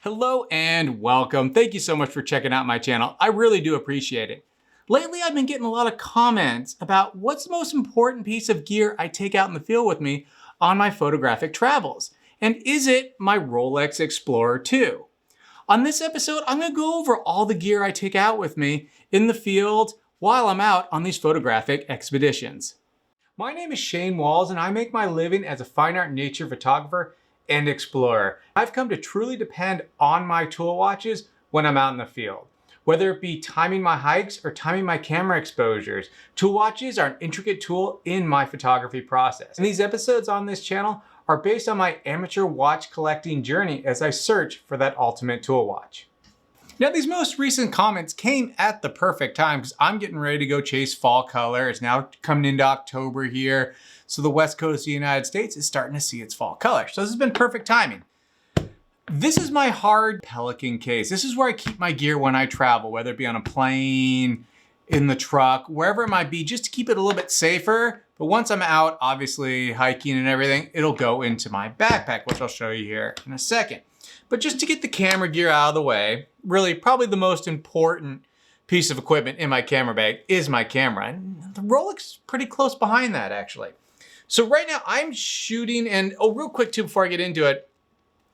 Hello and welcome. Thank you so much for checking out my channel. I really do appreciate it. Lately, I've been getting a lot of comments about what's the most important piece of gear I take out in the field with me on my photographic travels. And is it my Rolex Explorer 2? On this episode, I'm gonna go over all the gear I take out with me in the field while I'm out on these photographic expeditions. My name is Cheyne and I make my living as a fine art nature photographer and explorer. I've come to truly depend on my tool watches when I'm out in the field. Whether it be timing my hikes or timing my camera exposures, tool watches are an intricate tool in my photography process. And these episodes on this channel are based on my amateur watch collecting journey as I search for that ultimate tool watch. Now, these most recent comments came at the perfect time because I'm getting ready to go chase fall color. It's now coming into October here. So the West Coast of the United States is starting to see its fall color. So this has been perfect timing. This is my hard Pelican case. This is where I keep my gear when I travel, whether it be on a plane, in the truck, wherever it might be, just to keep it a little bit safer. But once I'm out, obviously hiking and everything, it'll go into my backpack, which I'll show you here in a second. But just to get the camera gear out of the way, really probably the most important piece of equipment in my camera bag is my camera. And the Rolex is pretty close behind that, actually. So right now I'm shooting, and real quick too, before I get into it,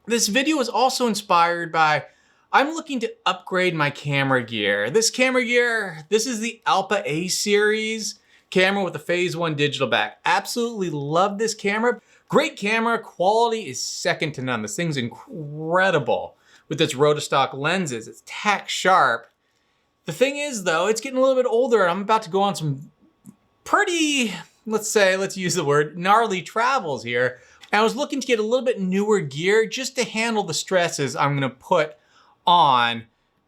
this video is also inspired by, I'm looking to upgrade my camera gear. This camera gear, this is the Alpha A series camera with the phase 1 digital back. Absolutely love this camera. Great camera, quality is second to none. This thing's incredible with its rotoscope lenses. It's tack sharp. The thing is though, it's getting a little bit older and I'm about to go on some pretty, let's use the word, gnarly travels here. And I was looking to get a little bit newer gear just to handle the stresses I'm gonna put on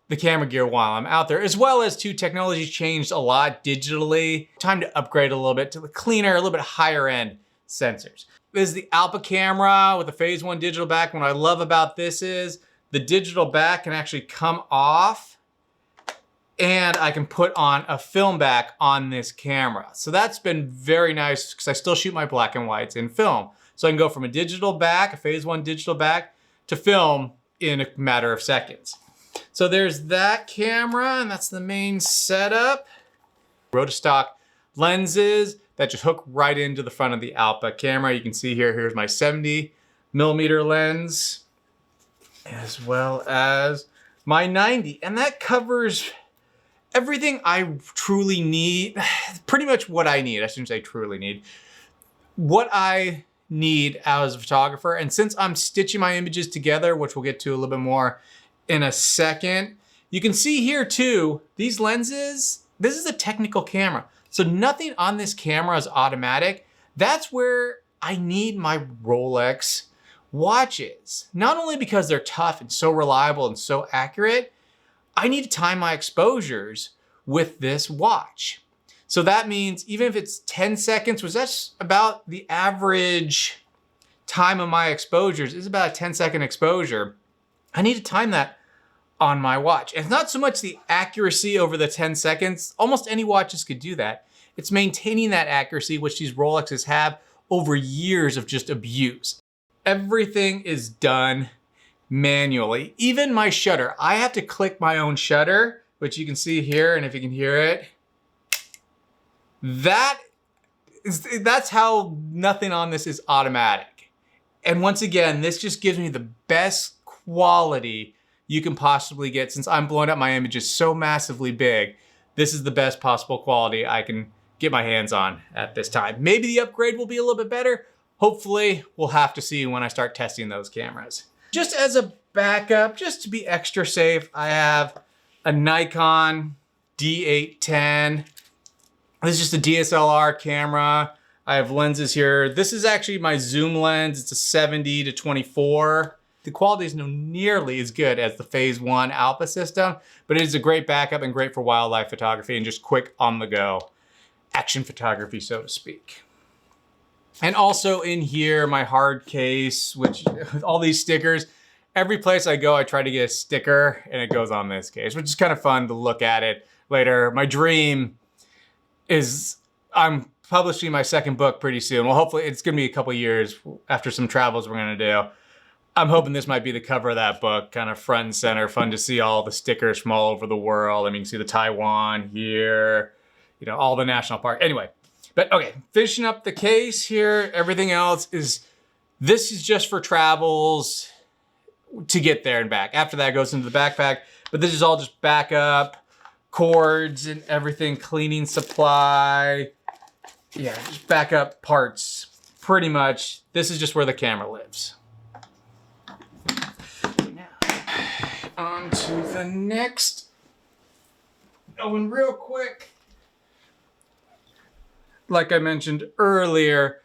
the camera gear while I'm out there, as well as technology's changed a lot digitally. Time to upgrade a little bit to the cleaner, a little bit higher end sensors. This is the Alpha camera with the phase 1 digital back. What I love about this is the digital back can actually come off and I can put on a film back on this camera. So that's been very nice because I still shoot my black and whites in film. So I can go from a digital back, a phase 1 digital back, to film in a matter of seconds. So there's that camera, and that's the main setup. Rotoscope lenses that just hook right into the front of the Alpha camera. You can see here's my 70mm lens, as well as my 90. And that covers everything I truly need, pretty much what I need. I shouldn't say truly need. What I need as a photographer. And since I'm stitching my images together, which we'll get to a little bit more in a second, you can see here too, these lenses, this is a technical camera. So nothing on this camera is automatic. That's where I need my Rolex watches. Not only because they're tough and so reliable and so accurate, I need to time my exposures with this watch. So that means even if it's 10 seconds, which that's about the average time of my exposures, is about a 10-second exposure, I need to time that on my watch. And it's not so much the accuracy over the 10 seconds. Almost any watches could do that. It's maintaining that accuracy, which these Rolexes have over years of just abuse. Everything is done manually. Even my shutter. I have to click my own shutter, which you can see here, and if you can hear it, that's how nothing on this is automatic. And once again, this just gives me the best quality you can possibly get. Since I'm blowing up my images so massively big, this is the best possible quality I can get my hands on at this time. Maybe the upgrade will be a little bit better. Hopefully, we'll have to see when I start testing those cameras. Just as a backup, just to be extra safe, I have a Nikon D810. This is just a DSLR camera. I have lenses here. This is actually my zoom lens. It's a 70-24. The quality is nearly as good as the phase 1 Alpha system, but it is a great backup and great for wildlife photography and just quick on the go action photography, so to speak. And also in here, my hard case, which all these stickers, every place I go, I try to get a sticker and it goes on this case, which is kind of fun to look at it later. My dream is I'm publishing my second book pretty soon. Well, hopefully it's gonna be a couple years after some travels we're gonna do. I'm hoping this might be the cover of that book, kind of front and center, fun to see all the stickers from all over the world. I mean, you can see the Taiwan here, you know, all the national park. Anyway, but okay, finishing up the case here, everything else this is just for travels to get there and back. After that, it goes into the backpack, but this is all just backup, cords and everything, cleaning supply. Yeah, just backup parts, pretty much. This is just where the camera lives. On to the next. Going real quick. Like I mentioned earlier,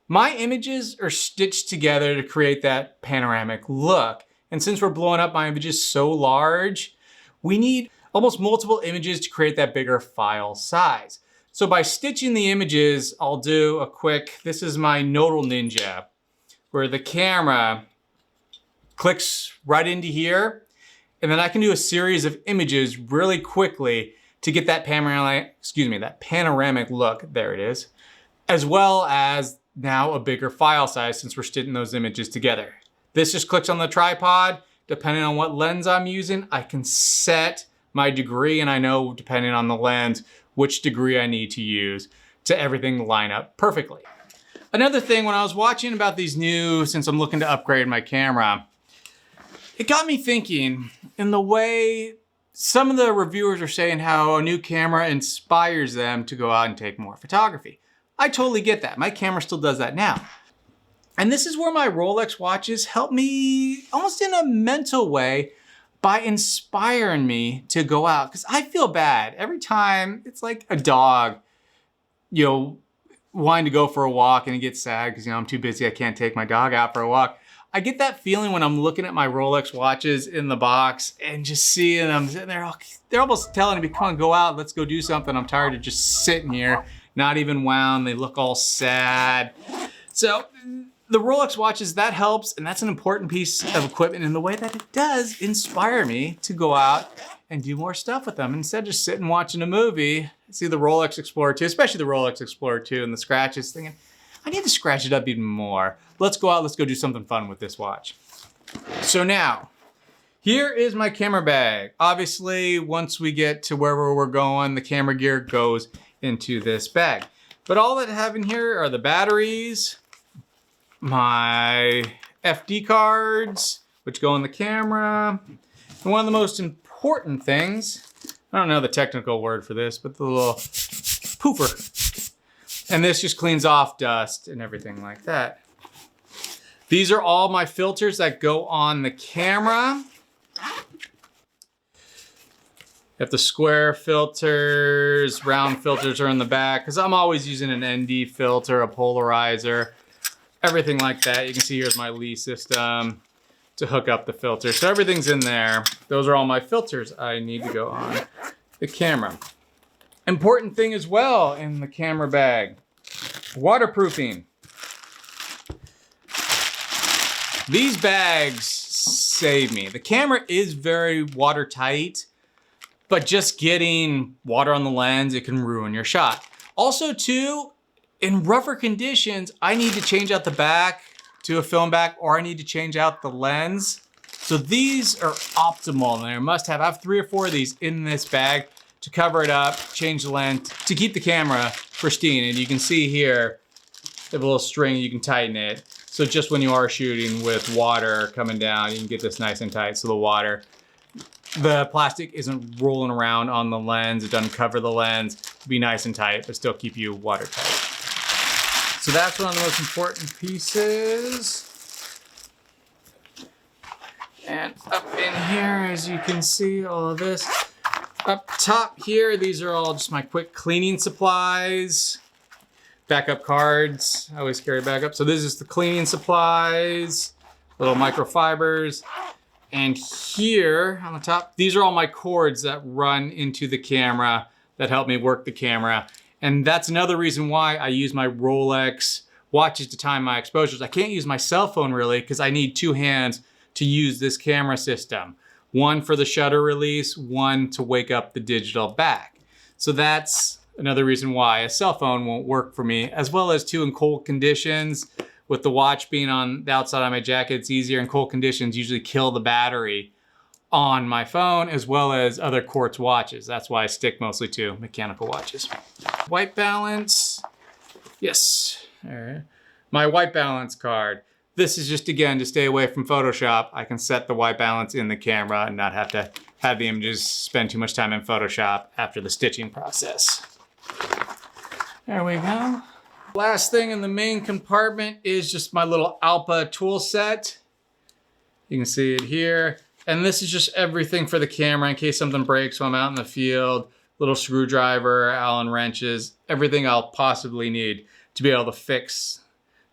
my images are stitched together to create that panoramic look. And since we're blowing up my images so large, we need almost multiple images to create that bigger file size. So by stitching the images, I'll do a quick, this is my Nodal Ninja, where the camera clicks right into here. And then I can do a series of images really quickly to get that panoramic look, there it is, as well as now a bigger file size since we're stitching those images together. This just clicks on the tripod. Depending on what lens I'm using, I can set my degree, and I know, depending on the lens, which degree I need to use to everything line up perfectly. Another thing, when I was watching about these new, since I'm looking to upgrade my camera, it got me thinking in the way some of the reviewers are saying how a new camera inspires them to go out and take more photography. I totally get that. My camera still does that now. And this is where my Rolex watches help me almost in a mental way by inspiring me to go out. Because I feel bad every time. It's like a dog, you know, wanting to go for a walk and he gets sad because, you know, I'm too busy. I can't take my dog out for a walk. I get that feeling when I'm looking at my Rolex watches in the box and just seeing them sitting there. They're almost telling me, come on, go out. Let's go do something. I'm tired of just sitting here, not even wound. They look all sad. So the Rolex watches, that helps. And that's an important piece of equipment in the way that it does inspire me to go out and do more stuff with them. Instead of just sitting watching a movie, see the Rolex Explorer 2, especially the Rolex Explorer 2 and the scratches, thinking, I need to scratch it up even more. Let's go out, let's go do something fun with this watch. So now, here is my camera bag. Obviously, once we get to wherever we're going, the camera gear goes into this bag. But all that I have in here are the batteries, my FD cards, which go in the camera. And one of the most important things, I don't know the technical word for this, but the little poofer. And this just cleans off dust and everything like that. These are all my filters that go on the camera. You have the square filters, round filters are in the back, because I'm always using an ND filter, a polarizer, everything like that. You can see here's my Lee system to hook up the filter. So everything's in there. Those are all my filters I need to go on the camera. Important thing as well in the camera bag, waterproofing. These bags save me. The camera is very watertight, but just getting water on the lens, it can ruin your shot. Also too, in rougher conditions, I need to change out the back to a film back, or I need to change out the lens. So these are optimal, and I must have. I have 3 or 4 of these in this bag to cover it up, change the lens, to keep the camera pristine. And you can see here, they have a little string, you can tighten it. So just when you are shooting with water coming down, you can get this nice and tight so the plastic isn't rolling around on the lens, it doesn't cover the lens, be nice and tight, but still keep you watertight. So that's one of the most important pieces. And up in here, as you can see, all of this. Up top here, these are all just my quick cleaning supplies. Backup cards, I always carry backup. So this is the cleaning supplies, little microfibers. And here on the top, these are all my cords that run into the camera that help me work the camera. And that's another reason why I use my Rolex watches to time my exposures. I can't use my cell phone really because I need 2 hands to use this camera system. One for the shutter release, one to wake up the digital back. So that's another reason why a cell phone won't work for me, as well as too in cold conditions With the watch being on the outside of my jacket, it's easier, and cold conditions usually kill the battery on my phone as well as other quartz watches. That's why I stick mostly to mechanical watches. White balance, yes. All right. My white balance card. This is just, again, to stay away from Photoshop. I can set the white balance in the camera and not have to have the images spend too much time in Photoshop after the stitching process. There we go. Last thing in the main compartment is just my little Alpa tool set. You can see it here. And this is just everything for the camera in case something breaks while I'm out in the field. Little screwdriver, Allen wrenches, everything I'll possibly need to be able to fix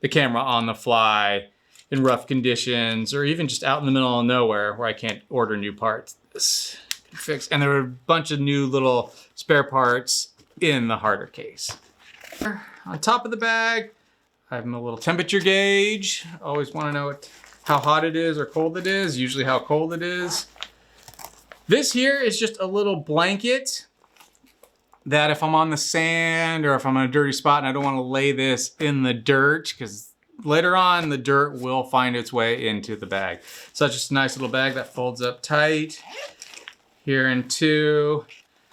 the camera on the fly in rough conditions, or even just out in the middle of nowhere where I can't order new parts. This can fix. And there are a bunch of new little spare parts in the harder case. On top of the bag, I have my little temperature gauge. Always want to know how hot it is or cold it is, usually how cold it is. This here is just a little blanket that if I'm on the sand or if I'm in a dirty spot and I don't want to lay this in the dirt, because later on the dirt will find its way into the bag. So it's just a nice little bag that folds up tight. Here in two.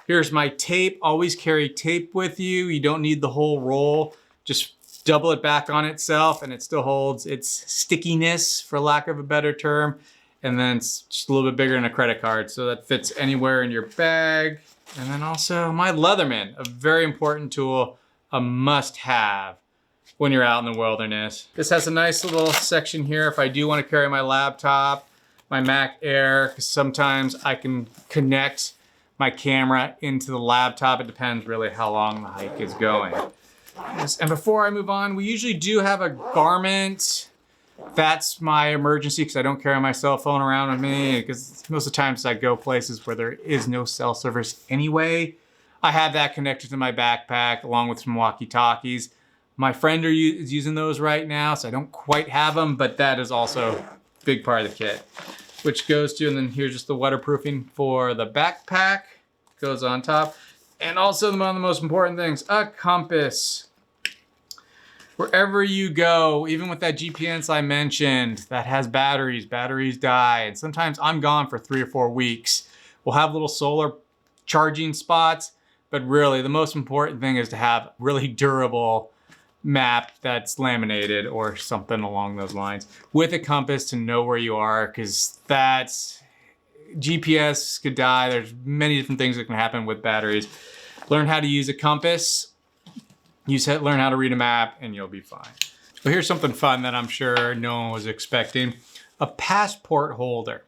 Here's my tape. Always carry tape with you. You don't need the whole roll. Just double it back on itself and it still holds its stickiness, for lack of a better term. And then it's just a little bit bigger than a credit card, so that fits anywhere in your bag. And then also my Leatherman, a very important tool, a must-have when you're out in the wilderness. This has a nice little section here if I do want to carry my laptop, my Mac Air, because sometimes I can connect my camera into the laptop. It depends really how long the hike is going. And before I move on, we usually do have a garment. That's my emergency because I don't carry my cell phone around with me, because most of the times I go places where there is no cell service anyway. I have that connected to my backpack along with some walkie-talkies. My friend is using those right now, so I don't quite have them, but that is also a big part of the kit. Which goes to, and then here's just the waterproofing for the backpack, goes on top. And also one of the most important things, a compass. Wherever you go, even with that GPS I mentioned, that has batteries die, and sometimes I'm gone for 3 or 4 weeks. We'll have little solar charging spots, but really the most important thing is to have really durable map that's laminated or something along those lines with a compass to know where you are, because that's GPS could die. There's many different things that can happen with batteries. Learn how to use a compass, learn how to read a map, and you'll be fine. But here's something fun that I'm sure no one was expecting: a passport holder.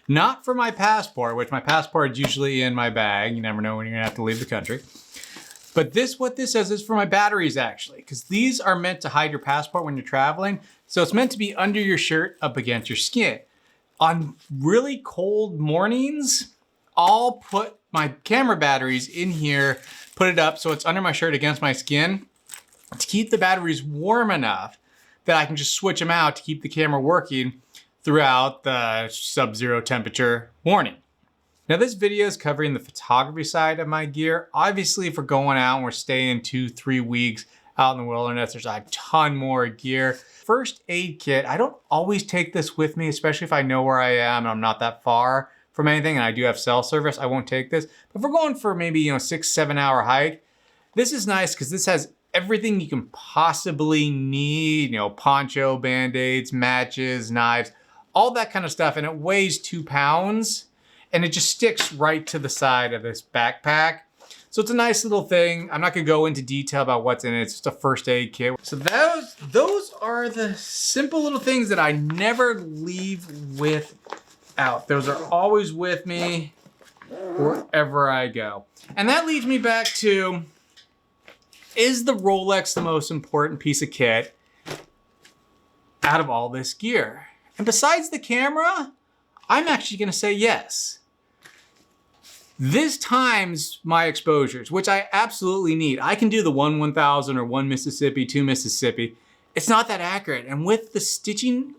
Not for my passport, which my passport is usually in my bag. You never know when you're gonna have to leave the country. But what this says is for my batteries, actually, because these are meant to hide your passport when you're traveling. So it's meant to be under your shirt up against your skin. On really cold mornings, I'll put my camera batteries in here, put it up so it's under my shirt against my skin to keep the batteries warm enough that I can just switch them out to keep the camera working throughout the sub-zero temperature morning. Now this video is covering the photography side of my gear. Obviously, if we're going out and we're staying 2-3 weeks out in the wilderness, there's a ton more gear. First aid kit, I don't always take this with me, especially if I know where I am and I'm not that far from anything and I do have cell service, I won't take this. But if we're going for maybe 6-7 hour hike, this is nice because this has everything you can possibly need, poncho, band-aids, matches, knives, all that kind of stuff. And it weighs 2 pounds. And it just sticks right to the side of this backpack. So it's a nice little thing. I'm not gonna go into detail about what's in it. It's just a first aid kit. So those are the simple little things that I never leave without. Those are always with me wherever I go. And that leads me back to, is the Rolex the most important piece of kit out of all this gear? And besides the camera, I'm actually gonna say yes. This times my exposures, which I absolutely need. I can do the 1/1000 or 1 Mississippi, 2 Mississippi. It's not that accurate. And with the stitching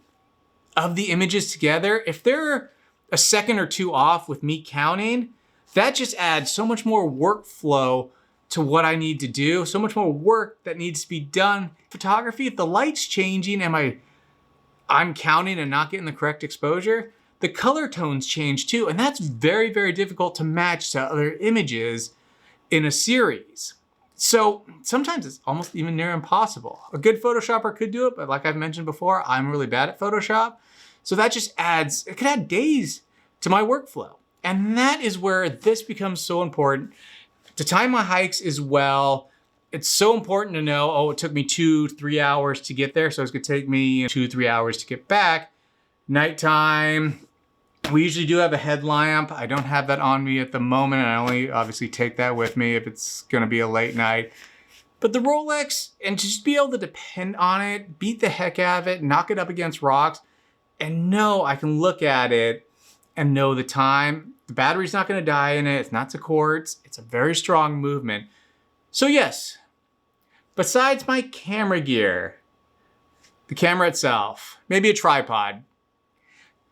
of the images together, if they're a second or two off with me counting, that just adds so much more workflow to what I need to do, so much more work that needs to be done. Photography, if the light's changing and I'm counting and not getting the correct exposure, the color tones change too. And that's very, very difficult to match to other images in a series. So sometimes it's almost even near impossible. A good Photoshopper could do it, but like I've mentioned before, I'm really bad at Photoshop. So that just it could add days to my workflow. And that is where this becomes so important. To time my hikes as well, it's so important to know, oh, it took me 2-3 hours to get there, so it's gonna take me 2-3 hours to get back. Nighttime, we usually do have a headlamp. I don't have that on me at the moment, and I only obviously take that with me if it's gonna be a late night. But the Rolex, and just be able to depend on it, beat the heck out of it, knock it up against rocks, and know I can look at it and know the time. The battery's not gonna die in it, it's not to quartz, it's a very strong movement. So yes, besides my camera gear, the camera itself, maybe a tripod,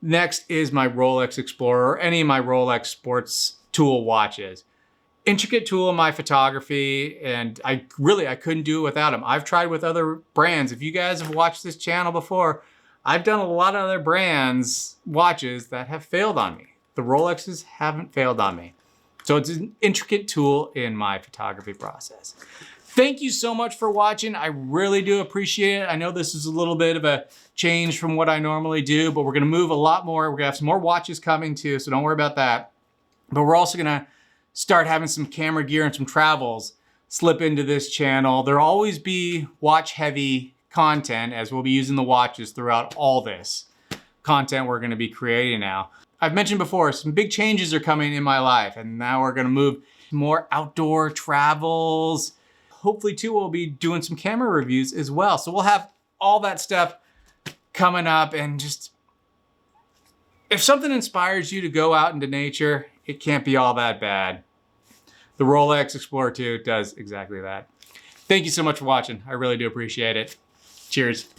next is my Rolex Explorer or any of my Rolex sports tool watches. Intricate tool in my photography, and I couldn't do it without them. I've tried with other brands. If you guys have watched this channel before, I've done a lot of other brands' watches that have failed on me. The Rolexes haven't failed on me. So it's an intricate tool in my photography process. Thank you so much for watching. I really do appreciate it. I know this is a little bit of a change from what I normally do, but we're gonna move a lot more. We're gonna have some more watches coming too, so don't worry about that. But we're also gonna start having some camera gear and some travels slip into this channel. There'll always be watch heavy content, as we'll be using the watches throughout all this content we're gonna be creating now. I've mentioned before, some big changes are coming in my life, and now we're gonna move more outdoor travels. Hopefully too, we'll be doing some camera reviews as well. So we'll have all that stuff coming up, and just, if something inspires you to go out into nature, it can't be all that bad. The Rolex Explorer 2 does exactly that. Thank you so much for watching. I really do appreciate it. Cheers.